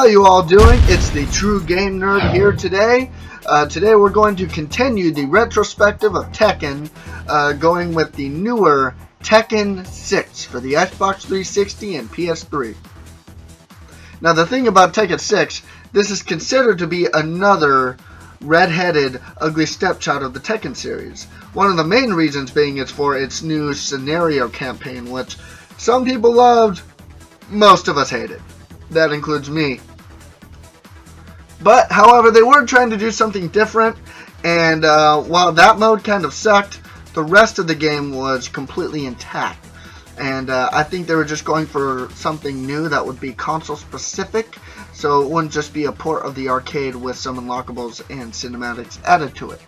How you all doing? It's the True Game Nerd here today. Today we're going to continue the retrospective of Tekken, going with the newer Tekken 6 for the Xbox 360 and PS3. Now the thing about Tekken 6, this is considered to be another red-headed, ugly stepchild of the Tekken series. One of the main reasons being it's for its new scenario campaign, which some people loved, most of us hated. That includes me. But, however, they were trying to do something different, and while that mode kind of sucked, the rest of the game was completely intact. And I think they were just going for something new that would be console specific, so it wouldn't just be a port of the arcade with some unlockables and cinematics added to it.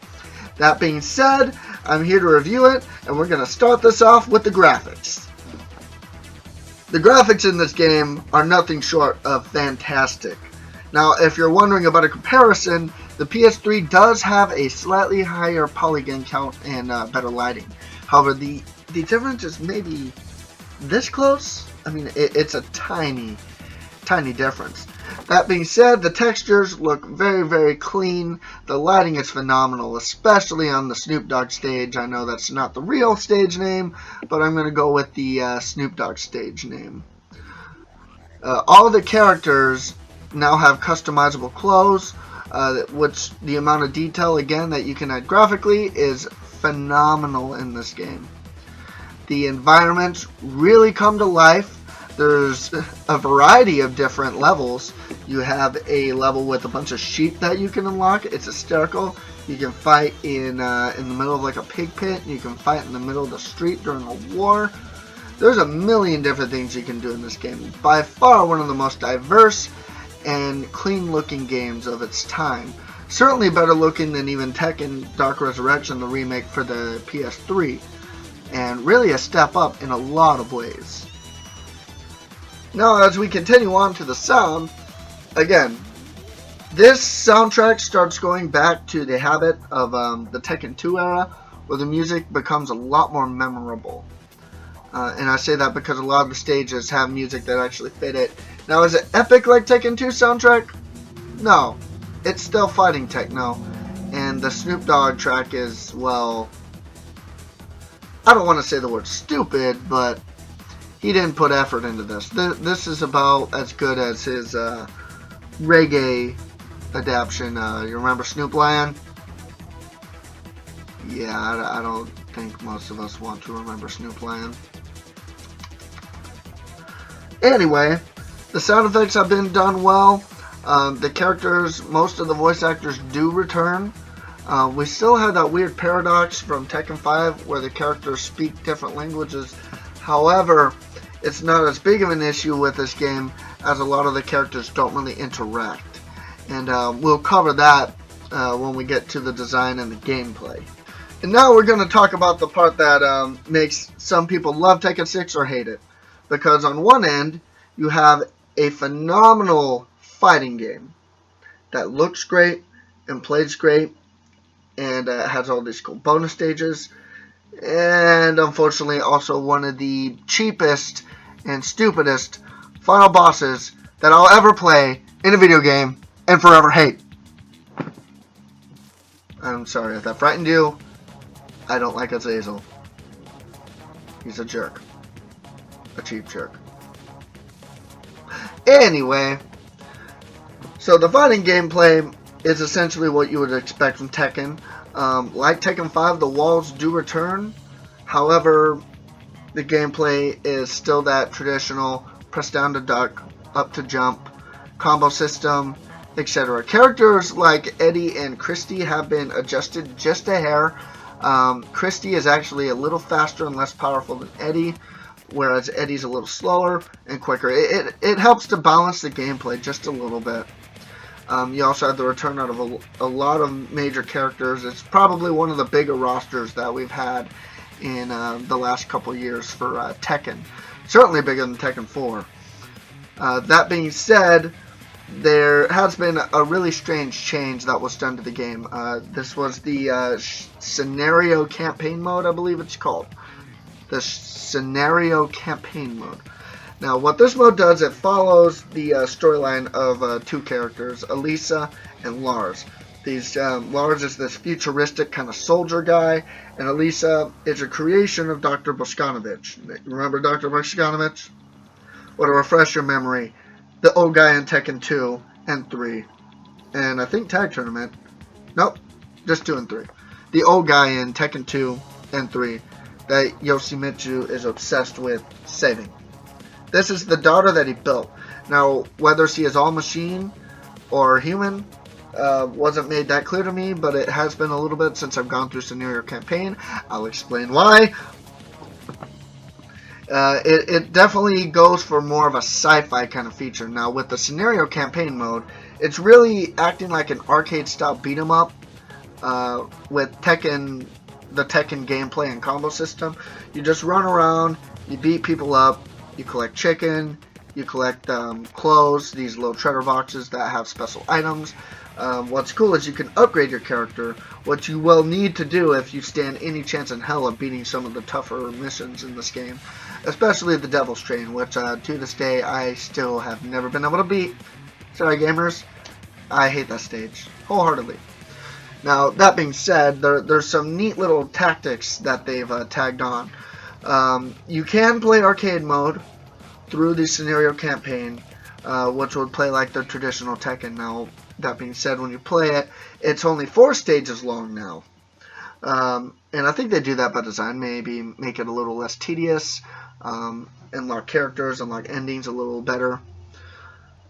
That being said, I'm here to review it, and we're going to start this off with the graphics. The graphics in this game are nothing short of fantastic. Now, if you're wondering about a comparison, the PS3 does have a slightly higher polygon count and better lighting. However, the difference is maybe this close. I mean, it's a tiny difference. That being said, the textures look very, very clean. The lighting is phenomenal, especially on the Snoop Dogg stage. I know that's not the real stage name, but I'm going to go with the Snoop Dogg stage name. All the characters now have customizable clothes, which the amount of detail, again, that you can add graphically is phenomenal in this game. The environments really come to life. There's a variety of different levels. You have a level with a bunch of sheep that you can unlock. It's hysterical. You can fight in the middle of like a pig pit. You can fight in the middle of the street during a war. There's a million different things you can do in this game. By far one of the most diverse and clean looking games of its time. Certainly better looking than even Tekken Dark Resurrection, the remake for the PS3. And really a step up in a lot of ways. Now, as we continue on to the sound, again, this soundtrack starts going back to the habit of the Tekken 2 era, where the music becomes a lot more memorable. And I say that because a lot of the stages have music that actually fit it. Now, is it epic like Tekken 2 soundtrack? No. It's still fighting techno. And the Snoop Dogg track is, well, I don't want to say the word stupid, but he didn't put effort into this. This is about as good as his reggae adaptation. You remember Snoop Lion? Yeah, I don't think most of us want to remember Snoop Lion. Anyway, the sound effects have been done well. The characters, most of the voice actors do return. We still have that weird paradox from Tekken 5 where the characters speak different languages. However, it's not as big of an issue with this game as a lot of the characters don't really interact. And we'll cover that when we get to the design and the gameplay. And now we're going to talk about the part that makes some people love Tekken 6 or hate it. Because on one end, you have a phenomenal fighting game that looks great and plays great and has all these cool bonus stages. And unfortunately also one of the cheapest and stupidest final bosses that I'll ever play in a video game and forever hate. I'm sorry if that frightened you. I don't like Azazel. He's a jerk. A cheap jerk. Anyway, so the fighting gameplay is essentially what you would expect from Tekken. Like Tekken 5, the walls do return. However, the gameplay is still that traditional press down to duck, up to jump, combo system, etc. Characters like Eddie and Christy have been adjusted just a hair. Christy is actually a little faster and less powerful than Eddie, whereas Eddie's a little slower and quicker. It helps to balance the gameplay just a little bit. You also have the return out of a lot of major characters. It's probably one of the bigger rosters that we've had in the last couple years for Tekken. Certainly bigger than Tekken 4. That being said, there has been a really strange change that was done to the game. This was the scenario campaign mode, I believe it's called. The scenario campaign mode. Now, what this mode does, it follows the storyline of two characters, Elisa and Lars. Lars is this futuristic kind of soldier guy, and Elisa is a creation of Dr. Boskanovich. Remember Dr. Boskanovich? Well, to refresh your memory, the old guy in Tekken 2 and 3, and I think Tag Tournament. Nope, just 2 and 3. The old guy in Tekken 2 and 3 that Yoshimitsu is obsessed with saving. This is the daughter that he built. Now, whether she is all machine or human wasn't made that clear to me, but it has been a little bit since I've gone through Scenario Campaign. I'll explain why. It definitely goes for more of a sci-fi kind of feature. Now, with the Scenario Campaign mode, it's really acting like an arcade-style beat-em-up with Tekken, the Tekken gameplay and combo system. You just run around, you beat people up, you collect chicken, you collect clothes, these little treasure boxes that have special items. What's cool is you can upgrade your character, what you will need to do if you stand any chance in hell of beating some of the tougher missions in this game, especially the Devil's Train, which to this day I still have never been able to beat. Sorry gamers, I hate that stage wholeheartedly. Now, that being said, there's some neat little tactics that they've tagged on. You can play arcade mode through the Scenario Campaign, which would play like the traditional Tekken. Now, that being said, when you play it, it's only 4 stages long now. And I think they do that by design, maybe make it a little less tedious, unlock characters, unlock endings a little better.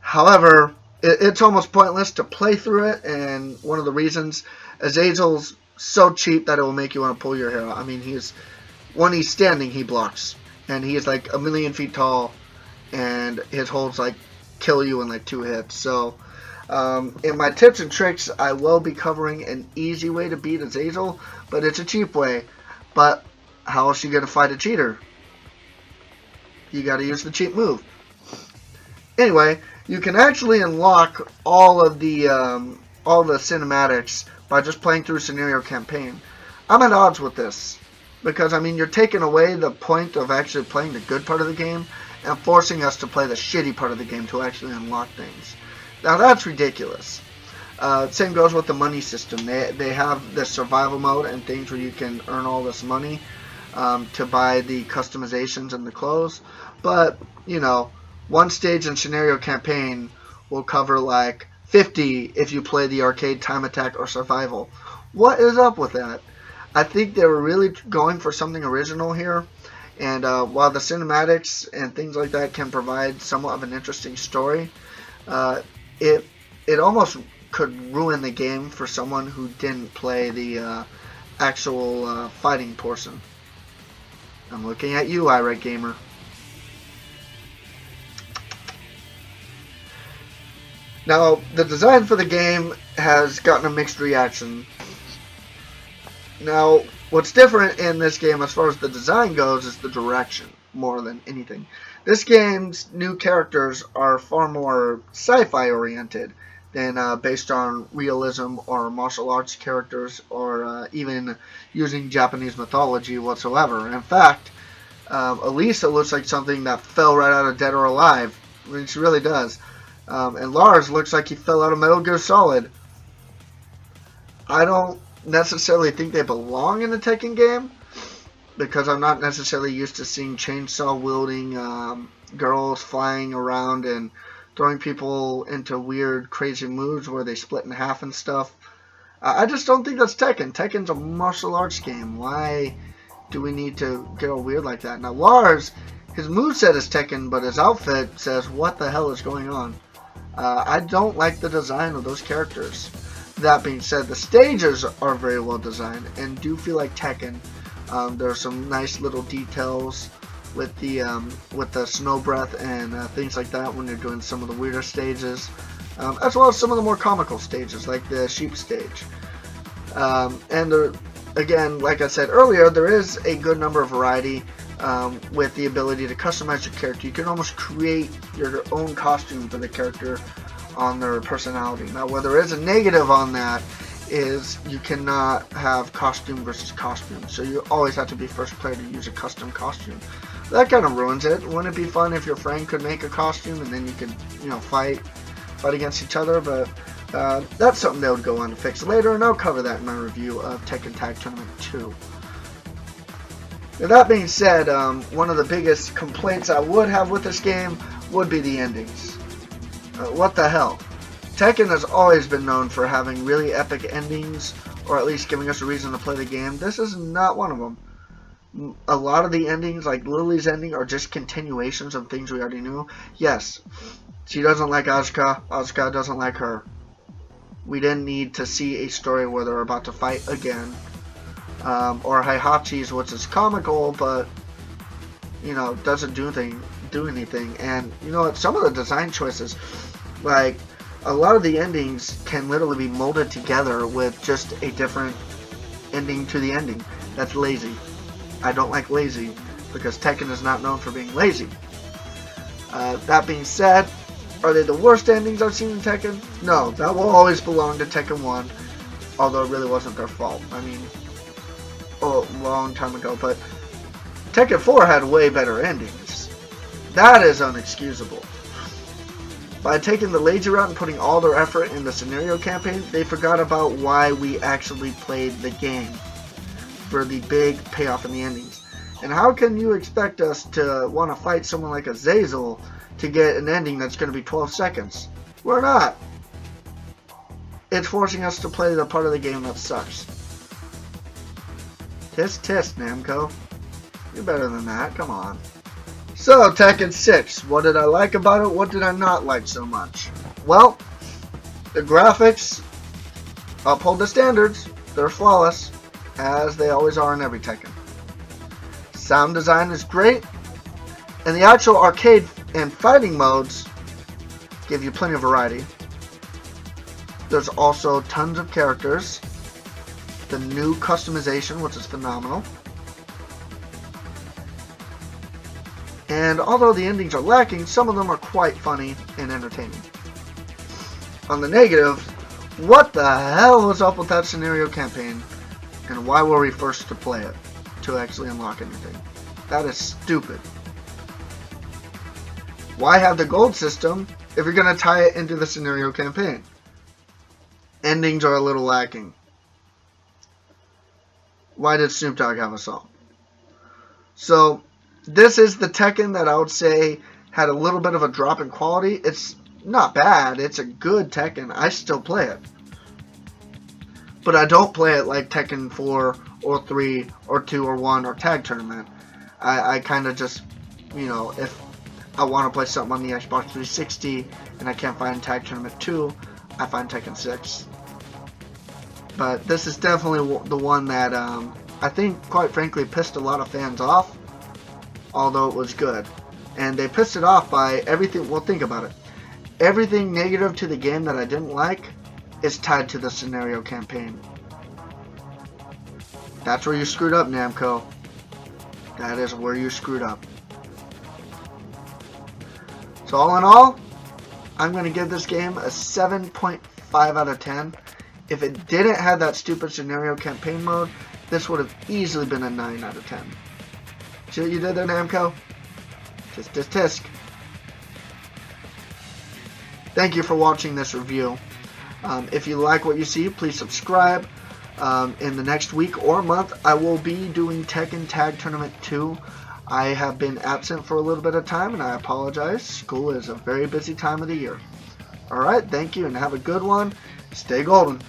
However, it's almost pointless to play through it, and one of the reasons, Azazel's so cheap that it will make you want to pull your hair out. I mean, when he's standing, he blocks, and he is like 1,000,000 feet tall, and his holds like kill you in like 2 hits. So, in my tips and tricks, I will be covering an easy way to beat Azazel, but it's a cheap way. But how else are you going to fight a cheater? You got to use the cheap move. Anyway, you can actually unlock all the cinematics by just playing through Scenario Campaign. I'm at odds with this, because I mean, you're taking away the point of actually playing the good part of the game and forcing us to play the shitty part of the game to actually unlock things. Now that's ridiculous. Same goes with the money system. They have this survival mode and things where you can earn all this money to buy the customizations and the clothes. But, you know, one stage in Scenario Campaign will cover like 50 if you play the arcade time attack or survival. What is up with that? I think they were really going for something original here. And while the cinematics and things like that can provide somewhat of an interesting story, it almost could ruin the game for someone who didn't play the actual fighting portion. I'm looking at you, irate gamer. Now, the design for the game has gotten a mixed reaction. Now, what's different in this game as far as the design goes is the direction, more than anything. This game's new characters are far more sci-fi oriented than based on realism or martial arts characters or even using Japanese mythology whatsoever. In fact, Elisa looks like something that fell right out of Dead or Alive. I mean, she really does. And Lars looks like he fell out of Metal Gear Solid. I don't necessarily think they belong in the Tekken game, because I'm not necessarily used to seeing chainsaw wielding girls flying around and throwing people into weird crazy moves where they split in half and stuff. I just don't think that's Tekken. Tekken's a martial arts game. Why do we need to get all weird like that? Now Lars, his moveset is Tekken, but his outfit says what the hell is going on. I don't like the design of those characters. That being said, the stages are very well designed and do feel like Tekken. There are some nice little details with the snow breath and things like that when you're doing some of the weirder stages, as well as some of the more comical stages like the sheep stage. And again, like I said earlier, there is a good number of variety with the ability to customize your character. You can almost create your own costume for the character on their personality. Now, where there is a negative on that is you cannot have costume versus costume. So you always have to be first player to use a custom costume. That kind of ruins it. Wouldn't it be fun if your friend could make a costume and then you could, fight against each other? But that's something they would go on to fix later, and I'll cover that in my review of Tekken Tag Tournament 2. Now, that being said, one of the biggest complaints I would have with this game would be the endings. What the hell? Tekken has always been known for having really epic endings, or at least giving us a reason to play the game. This is not one of them. A lot of the endings, like Lily's ending, are just continuations of things we already knew. Yes, she doesn't like Asuka. Asuka doesn't like her. We didn't need to see a story where they're about to fight again. Or Heihachi's, which is comical, but, doesn't do anything. And, you know what, some of the design choices, like, a lot of the endings can literally be molded together with just a different ending to the ending. That's lazy. I don't like lazy, because Tekken is not known for being lazy. That being said, are they the worst endings I've seen in Tekken? No, that will always belong to Tekken 1, although it really wasn't their fault. I mean, a long time ago, but Tekken 4 had way better endings. That is unexcusable. By taking the lazy route and putting all their effort in the scenario campaign, they forgot about why we actually played the game, for the big payoff in the endings. And how can you expect us to want to fight someone like Azazel to get an ending that's going to be 12 seconds? We're not. It's forcing us to play the part of the game that sucks. Tisk tisk, Namco. You're better than that, come on. So, Tekken 6. What did I like about it? What did I not like so much? Well, the graphics uphold the standards. They're flawless, as they always are in every Tekken. Sound design is great, and the actual arcade and fighting modes give you plenty of variety. There's also tons of characters, the new customization, which is phenomenal, and although the endings are lacking, some of them are quite funny and entertaining. On the negative, what the hell was up with that scenario campaign? And why were we first to play it, to actually unlock anything? That is stupid. Why have the gold system if you're going to tie it into the scenario campaign? Endings are a little lacking. Why did Snoop Dogg have a song? So, this is the Tekken that I would say had a little bit of a drop in quality. It's not bad. It's a good Tekken. I still play it. But I don't play it like Tekken 4 or 3 or 2 or 1 or Tag Tournament. I kind of just, if I want to play something on the Xbox 360 and I can't find Tag Tournament 2, I find Tekken 6. But this is definitely the one that I think, quite frankly, pissed a lot of fans off, although it was good. And they pissed it off by everything. Well, think about it. Everything negative to the game that I didn't like is tied to the scenario campaign. That's where you screwed up, Namco. That is where you screwed up. So all in all, I'm going to give this game a 7.5 out of 10. If it didn't have that stupid scenario campaign mode, this would have easily been a 9 out of 10. See what you did there, Namco? Tisk tisk tisk. Thank you for watching this review. If you like what you see, please subscribe. In the next week or month, I will be doing Tekken Tag Tournament 2. I have been absent for a little bit of time, and I apologize. School is a very busy time of the year. Alright, thank you, and have a good one. Stay golden.